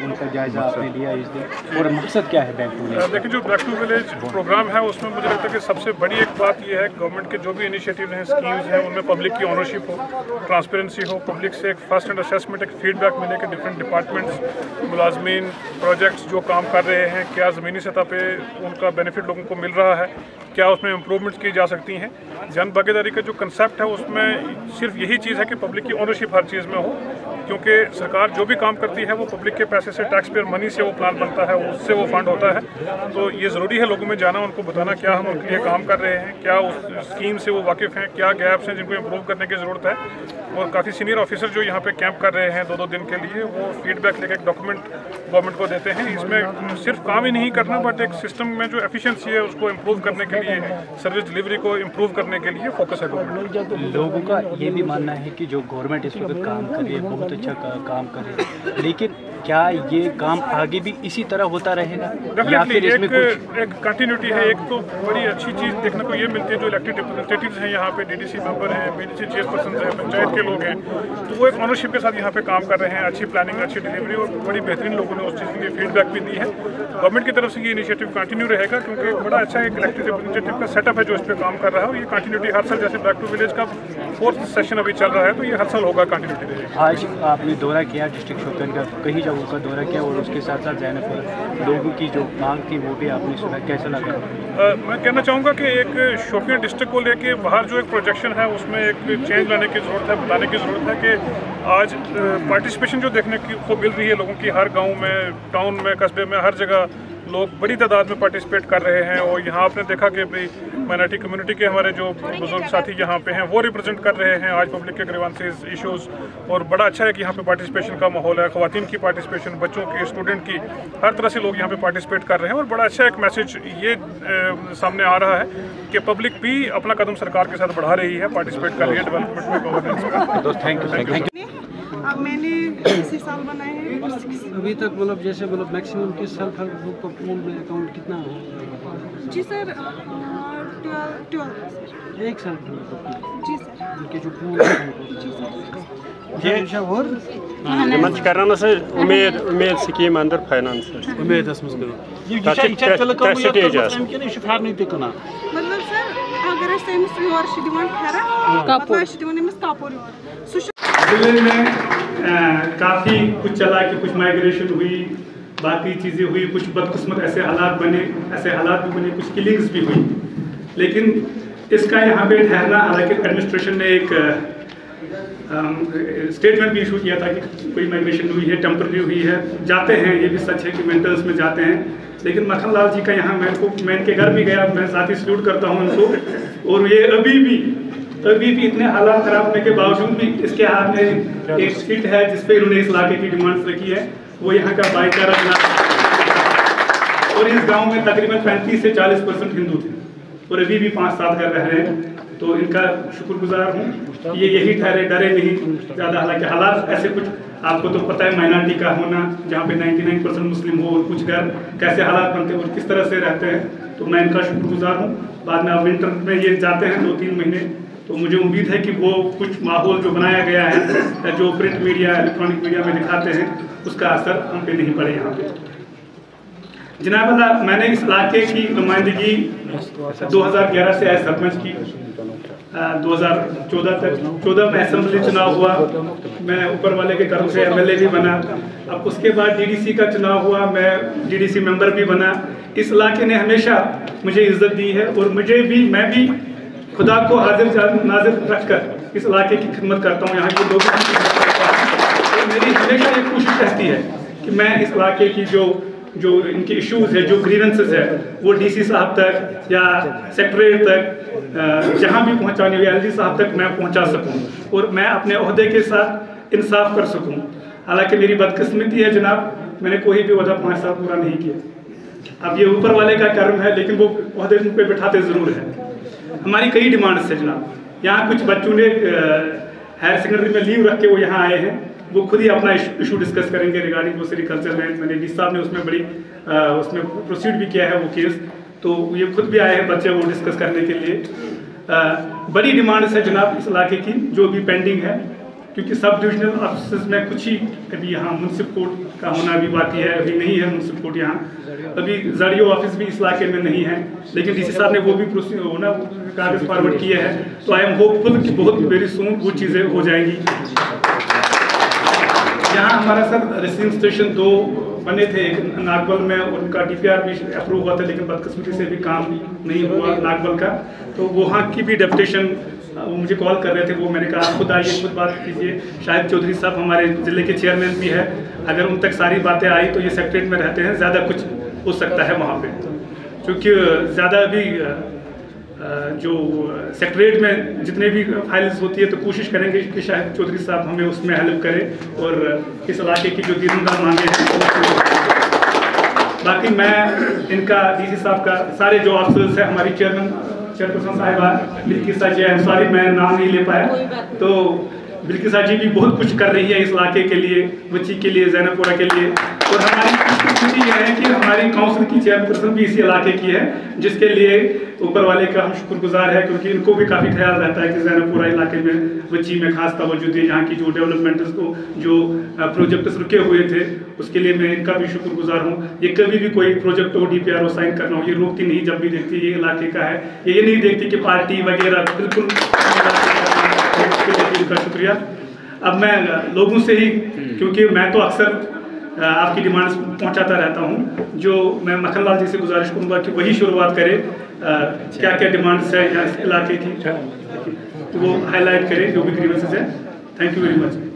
उनका जायजा आपने लिया इस दिन, और मकसद क्या है बैक टू विलेज? देखिए, जो बैक टू विलेज प्रोग्राम है उसमें मुझे लगता है कि सबसे बड़ी एक बात यह है, गवर्नमेंट के जो भी इनिशिएटिव हैं, स्कीम्स हैं, उनमें पब्लिक की ऑनरशिप हो, ट्रांसपेरेंसी हो, पब्लिक से एक फर्स्ट हैंड असेसमेंट, एक फीडबैक मिले कि डिफरेंट डिपार्टमेंट्स, मुलाजमीन, प्रोजेक्ट्स जो काम कर रहे हैं, क्या ज़मीनी सतह पे उनका बेनिफिट लोगों को मिल रहा है, क्या उसमें इम्प्रूवमेंट्स की जा सकती हैं। जन भागीदारी का जो कंसेप्ट है उसमें सिर्फ यही चीज़ है कि पब्लिक की ओनरशिप हर चीज़ में हो, क्योंकि सरकार जो भी काम करती है वो पब्लिक के पैसे से, टैक्स पेयर मनी से वो प्लान बनता है, उससे वो फंड होता है। तो ये ज़रूरी है लोगों में जाना, उनको बताना क्या हम उनके लिए काम कर रहे हैं, क्या उस स्कीम से वो वाकिफ़ हैं, क्या गैप्स हैं जिनको इम्प्रूव करने की ज़रूरत है। और काफ़ी सीनियर ऑफिसर जो यहाँ पे कैंप कर रहे हैं 2-2 दिन के लिए, वो फीडबैक लेकर एक डॉक्यूमेंट गवर्नमेंट को देते हैं। इसमें सिर्फ काम ही नहीं करना, बट एक सिस्टम में जो एफिशिएंसी है उसको इम्प्रूव करने के लिए, सर्विस डिलीवरी को इम्प्रूव करने के लिए फोकस है गवर्नमेंट। लोगों का ये भी मानना है कि जो गवर्नमेंट इस वक्त काम कर रही है बहुत अच्छा काम कर रही है, लेकिन क्या ये काम आगे भी इसी तरह होता रहेगा या फिर इसमें एक कंटिन्यूटी है? एक तो बड़ी अच्छी चीज़ देखने को ये मिलती है, जो इलेक्टेड रिप्रेजेंटेटिव्स हैं यहाँ पे, डीडीसी मेंबर हैं, बीडीसी चेयरपर्सन हैं, पंचायत के लोग हैं, तो वो एक ऑनरशिप के साथ यहाँ पे काम कर रहे हैं। अच्छी प्लानिंग, अच्छी डिलीवरी, और बड़ी बेहतरीन लोगों ने उस चीज़ के लिए फीडबैक भी दी है। गवर्नमेंट की तरफ से ये इनिशिएटिव कंटिन्यू रहेगा, क्योंकि बड़ा अच्छा एक इलेक्टेड रिप्रेजेंटेटिव का सेटअप है जो इस पर काम कर रहा है, और ये कंटिन्यूटी हर साल, जैसे बैक टू विलेज का 4th सेशन अभी चल रहा है, तो ये हर साल होगा, कंटिन्यूटी रहेगी। आज आपने दौरा किया डिस्ट्रिक्ट शोपियां का, कई जगहों का दौरा किया, और उसके साथ साथ ज़ैनपुर लोगों की जो मांग थी वो भी आपने सुना, कैसा लगा? मैं कहना चाहूँगा कि एक शोपियां डिस्ट्रिक्ट को लेके बाहर जो एक प्रोजेक्शन है उसमें एक चेंज लाने की ज़रूरत है, बताने की ज़रूरत है कि आज पार्टिसिपेशन जो देखने को मिल रही है लोगों की, हर गाँव में, टाउन में, कस्बे में, हर जगह लोग बड़ी तादाद में पार्टिसिपेट कर रहे हैं। और यहाँ आपने देखा कि भाई माइनॉरिटी कम्युनिटी के हमारे जो बुजुर्ग साथी यहाँ पे हैं वो रिप्रेजेंट कर रहे हैं आज पब्लिक के ग्रीवेंसेस, इश्यूज़, और बड़ा अच्छा है कि यहाँ पे पार्टिसिपेशन का माहौल है, ख़वातीन की पार्टिसिपेशन, बच्चों की, स्टूडेंट की, हर तरह से लोग यहाँ पे पार्टिसिपेट कर रहे हैं। और बड़ा अच्छा एक मैसेज ये सामने आ रहा है कि पब्लिक भी अपना कदम सरकार के साथ बढ़ा रही है, पार्टिसिपेट कर रही है डेवलपमेंट में, गवर्नेंस में। Thank you. अब मैंने इसी साल बनाए हैं। अभी तक मतलब जैसे मतलब मैक्सिमम किस सेल्फ हेल्प ग्रुप का पूल में अकाउंट कितना है? जी सर, 12 एक सेल्फ हेल्प ग्रुप जी सर, उनके जो पूल ये मन करना सर उम्मीद स्कीम अंदर फाइनेंस उम्मीद मतलब सर अगर अमिस योर कपूर विलेज में काफ़ी कुछ चला कि कुछ माइग्रेशन हुई, बाकी चीज़ें हुई, कुछ बदकिस्मत ऐसे हालात भी बने, कुछ किलिंग्स भी हुई। लेकिन इसका यहाँ पे ठहरना, हालांकि एडमिनिस्ट्रेशन ने एक स्टेटमेंट भी इशू किया था कि कोई माइग्रेशन हुई है, टेम्पररी हुई है, जाते हैं, ये भी सच है कि विंटर्स में जाते हैं। लेकिन मक्खन लाल जी का यहाँ मैं इनके घर भी गया, मैं साथ ही सल्यूट करता हूँ उनको, और ये अभी भी इतने हालात खराब होने के बावजूद भी इसके हाथ में एक सीट है जिसपे इन्होंने इस इलाके की डिमांड्स रखी है, वो यहाँ का भाईचारा इलाका। और इस गांव में तकरीबन 35 से 40% हिंदू थे, और अभी भी 5-7 घर रह रहे हैं। तो इनका शुक्रगुजार हूँ, ये यही ठहरे, डरे नहीं ज़्यादा। हालांकि हालात ऐसे कुछ आपको तो पता है, माइनॉरिटी का होना जहाँ पे 99% मुस्लिम हो, और कुछ घर कैसे हालात बनते हैं और किस तरह से रहते हैं, तो मैं इनका शुक्रगुजार हूँ। बाद में अब विंटर में ये जाते हैं 2-3 महीने, तो मुझे उम्मीद है कि वो कुछ माहौल जो बनाया गया है, जो प्रिंट मीडिया, इलेक्ट्रॉनिक मीडिया में दिखाते हैं, उसका असर हम पे नहीं पड़े यहाँ पे। जनाब अल्लाह, मैंने इस इलाके की नुमाइंदगी 2011 से एज सरपंच की, 2014 तक। 14 में असेंबली चुनाव हुआ, मैं ऊपर वाले के तरफ से MLA भी बना। अब उसके बाद DDC का चुनाव हुआ, मैं DDC मेंबर भी बना। इस इलाके ने हमेशा मुझे इज्जत दी है, और मैं भी खुदा को हाजिर नाजिर रखकर इस इलाके की खिदमत करता हूँ, यहाँ के लोगों की खिदमत करता हूँ। और मेरी हमेशा ये कोशिश रहती है कि मैं इस इलाके की जो इनके इश्यूज़ है, जो ग्रीवेंसेस है, वो DC साहब तक या सेक्रेटरीट तक, जहाँ भी पहुँचाने हो, LG साहब तक मैं पहुँचा सकूँ, और मैं अपने ओहदे के साथ इंसाफ कर सकूँ। हालांकि मेरी बदकिस्मती है जनाब, मैंने कोई भी ओहदा 5 साल पूरा नहीं किया। अब ये ऊपर वाले का कर्म है, लेकिन वो ओहदे पे बिठाते ज़रूर है। हमारी कई डिमांड्स है जनाब। यहाँ कुछ बच्चों ने हायर सेकेंडरी में लीव रख के वो यहाँ आए हैं, वो खुद ही अपना इशू डिस्कस करेंगे रिगार्डिंग वो सेरिकल्चर लैंड। मैंने डीसी साहब ने उसमें उसमें प्रोसीड भी किया है वो केस, तो ये खुद भी आए हैं बच्चे वो डिस्कस करने के लिए। बड़ी डिमांड्स है जनाब इस इलाके की जो भी पेंडिंग है, क्योंकि सब डिविजनल ऑफिस में कुछ ही अभी यहाँ म्यूनसिपल कोर्ट का होना भी बाकी है, अभी नहीं है म्यूनसिपल कोर्ट यहाँ, अभी जरियो ऑफिस भी इस इलाके में नहीं है, लेकिन डीसी साहब ने वो भी कागज फॉरवर्ड किए हैं। तो आई एम होपफुल कि बहुत वेरी सून वो चीज़ें हो जाएंगी। यहाँ हमारा सर रिसीविंग स्टेशन 2 बने थे, एक नागबल में, उनका DPR भी अप्रूव हुआ था, लेकिन बदकिस्मती से भी काम नहीं हुआ नागबल का। तो वहाँ की भी डेपुटेशन वो मुझे कॉल कर रहे थे, वो मैंने कहा खुद आइए खुद बात कीजिए। शाहिद चौधरी साहब हमारे ज़िले के चेयरमैन भी है, अगर उन तक सारी बातें आई तो ये सेक्रेटरीट में रहते हैं, ज़्यादा कुछ हो सकता है वहाँ पे, क्योंकि ज़्यादा अभी जो सेक्रेटरीट में जितने भी फाइल्स होती है तो कोशिश करेंगे कि शाहिद चौधरी साहब हमें उसमें हेल्प करें और इस इलाके की जो दीनदार मांगे हैं। बाकी मैं इनका डीसी साहब का सारे जो ऑफिसर्स हैं, हमारी चेयरपर्सन साहिबा बिल्किसा जी, सॉरी मैं नाम नहीं ले पाया, तो बिल्किसा जी भी बहुत कुछ कर रही है इस इलाके के लिए, बच्ची के लिए, जैनपुरा के लिए। और हमारी खुशी यह है कि हमारी काउंसिल की चेयरपर्सन भी इसी इलाके की है, जिसके लिए ऊपर वाले का हम शुक्रगुजार है, क्योंकि इनको भी काफ़ी ख्याल रहता है कि जैनपुरा इलाके में बच्ची में खास तवज्जो दी। यहाँ की जो डेवलपमेंट्स को जो प्रोजेक्ट्स रुके हुए थे उसके लिए मैं इनका भी शुक्रगुजार हूँ। ये कभी भी कोई प्रोजेक्ट हो, DPR साइन करना हो, ये रोकती नहीं, जब भी देखती है ये इलाके का है, ये नहीं देखती कि पार्टी वगैरह, बिल्कुल इनका शुक्रिया। अब मैं लोगों से ही, क्योंकि मैं तो अक्सर आपकी डिमांड्स पहुंचाता रहता हूं, जो मैं मक्खन लाल जी से गुजारिश करूंगा कि वही शुरुआत करें, क्या क्या डिमांड्स है यहाँ इस इलाके की, तो वो हाईलाइट करें जो भी ग्रीवेंसेस है। Thank you very much.